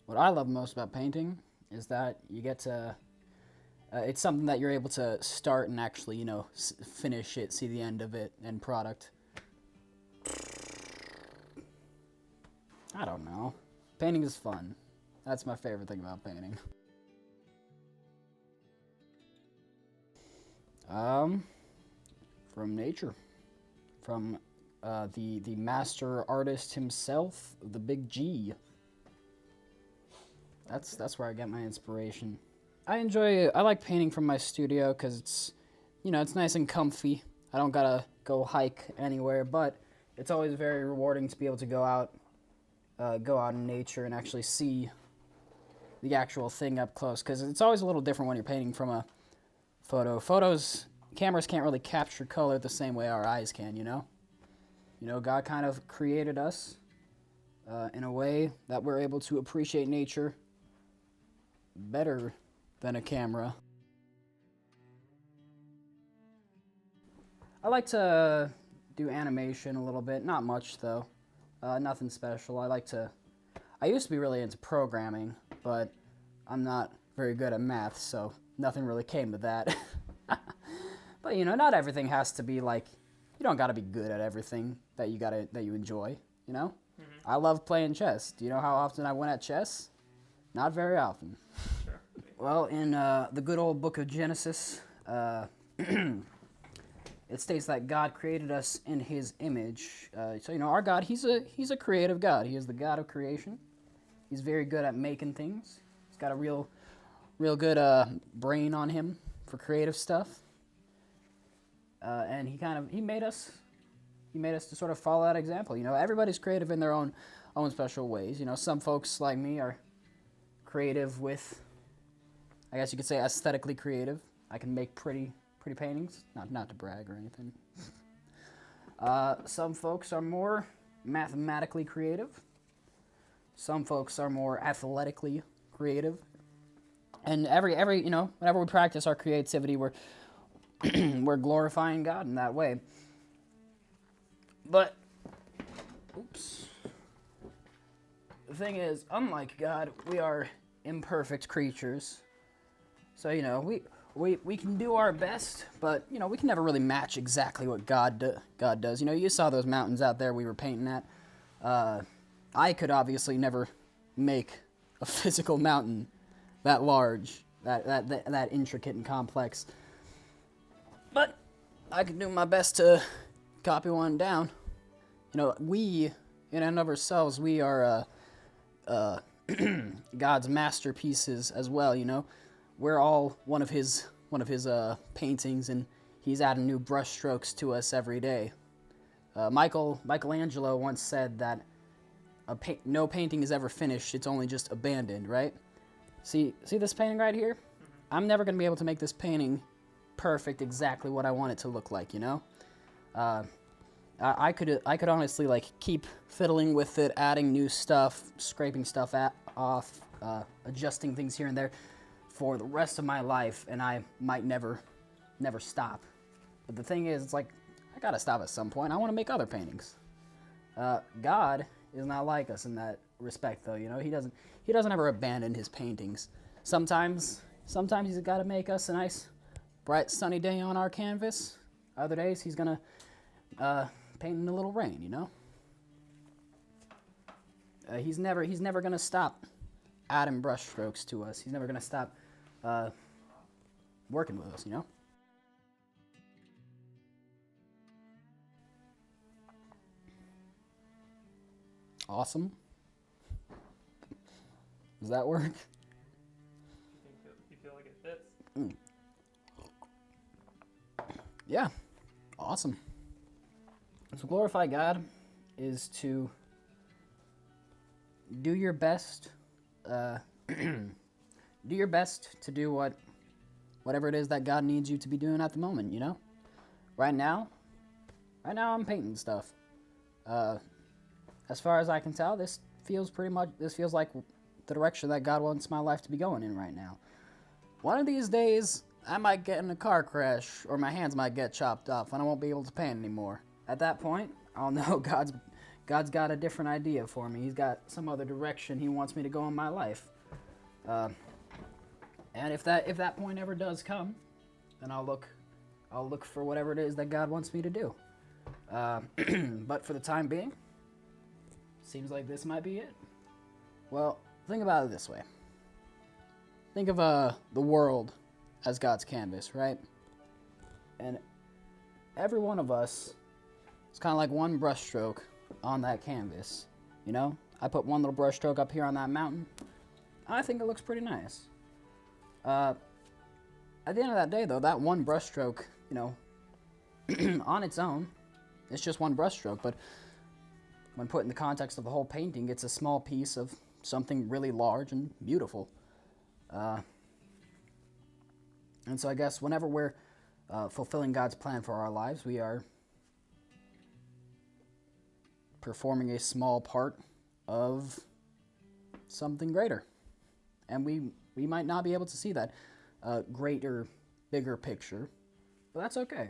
What I love most about painting is that you get to, it's something that you're able to start and actually, finish it, see the end of it, end product. I don't know. Painting is fun. That's my favorite thing about painting. From nature. From the master artist himself, the Big G. That's where I get my inspiration. I like painting from my studio because it's nice and comfy. I don't gotta go hike anywhere, but it's always very rewarding to be able to go out in nature and actually see the actual thing up close, because it's always a little different when you're painting from a photo. Cameras can't really capture color the same way our eyes can, God kind of created us in a way that we're able to appreciate nature better than a camera. I like to do animation a little bit, not much though, nothing special. I used to be really into programming, but I'm not very good at math, so nothing really came to that. But not everything has to be like, you don't gotta be good at everything that you enjoy, I love playing chess. Do you know how often I win at chess? Not very often. Sure. Well, in the good old book of Genesis, it states that God created us in His image. So our God, He's a creative God. He is the God of creation. He's very good at making things. He's got a real good brain on him for creative stuff. And He made us. He made us to sort of follow that example. Everybody's creative in their own special ways. Some folks like me are creative with, I guess you could say, aesthetically creative. I can make pretty paintings, not to brag or anything. Some folks are more mathematically creative. Some folks are more athletically creative. And every whenever we practice our creativity, we're we're glorifying God in that way. But the thing is, unlike God, we are imperfect creatures. So, we can do our best, but, we can never really match exactly what God does. You saw those mountains out there we were painting at. I could obviously never make a physical mountain that large, that intricate and complex. But I could do my best to copy one down. We, in and of ourselves, we are God's masterpieces as well. We're all one of his paintings, and He's adding new brush strokes to us every day. Michelangelo once said that no painting is ever finished; it's only just abandoned. Right? See this painting right here? I'm never gonna be able to make this painting perfect, exactly what I want it to look like. I could honestly keep fiddling with it, adding new stuff, scraping stuff off, adjusting things here and there for the rest of my life, and I might never stop. But the thing is, it's like, I gotta stop at some point. I want to make other paintings. God is not like us in that respect, though. He doesn't ever abandon His paintings. Sometimes He's got to make us a nice, bright, sunny day on our canvas. Other days He's gonna paint in a little rain. He's never gonna stop adding brush strokes to us. He's never gonna stop working with us. Awesome. Does that work? You feel like it fits? Yeah. Awesome. So glorify God is to do your best. Do your best to do whatever it is that God needs you to be doing at the moment. Right now I'm painting stuff. As far as I can tell, this feels like the direction that God wants my life to be going in right now. One of these days, I might get in a car crash, or my hands might get chopped off, and I won't be able to paint anymore. At that point, I'll know God's got a different idea for me. He's got some other direction he wants me to go in my life. And if that point ever does come, then I'll look for whatever it is that God wants me to do. But for the time being, seems like this might be it. Well, think about it this way. Think of the world as God's canvas, right? And every one of us is kind of like one brushstroke on that canvas. You know, I put one little brushstroke up here on that mountain. I think it looks pretty nice. At the end of that day, though, that one brushstroke, you know, on its own, it's just one brushstroke. But when put in the context of the whole painting, it's a small piece of something really large and beautiful. And so I guess whenever we're fulfilling God's plan for our lives, we are performing a small part of something greater. And we might not be able to see that greater, bigger picture, but that's okay.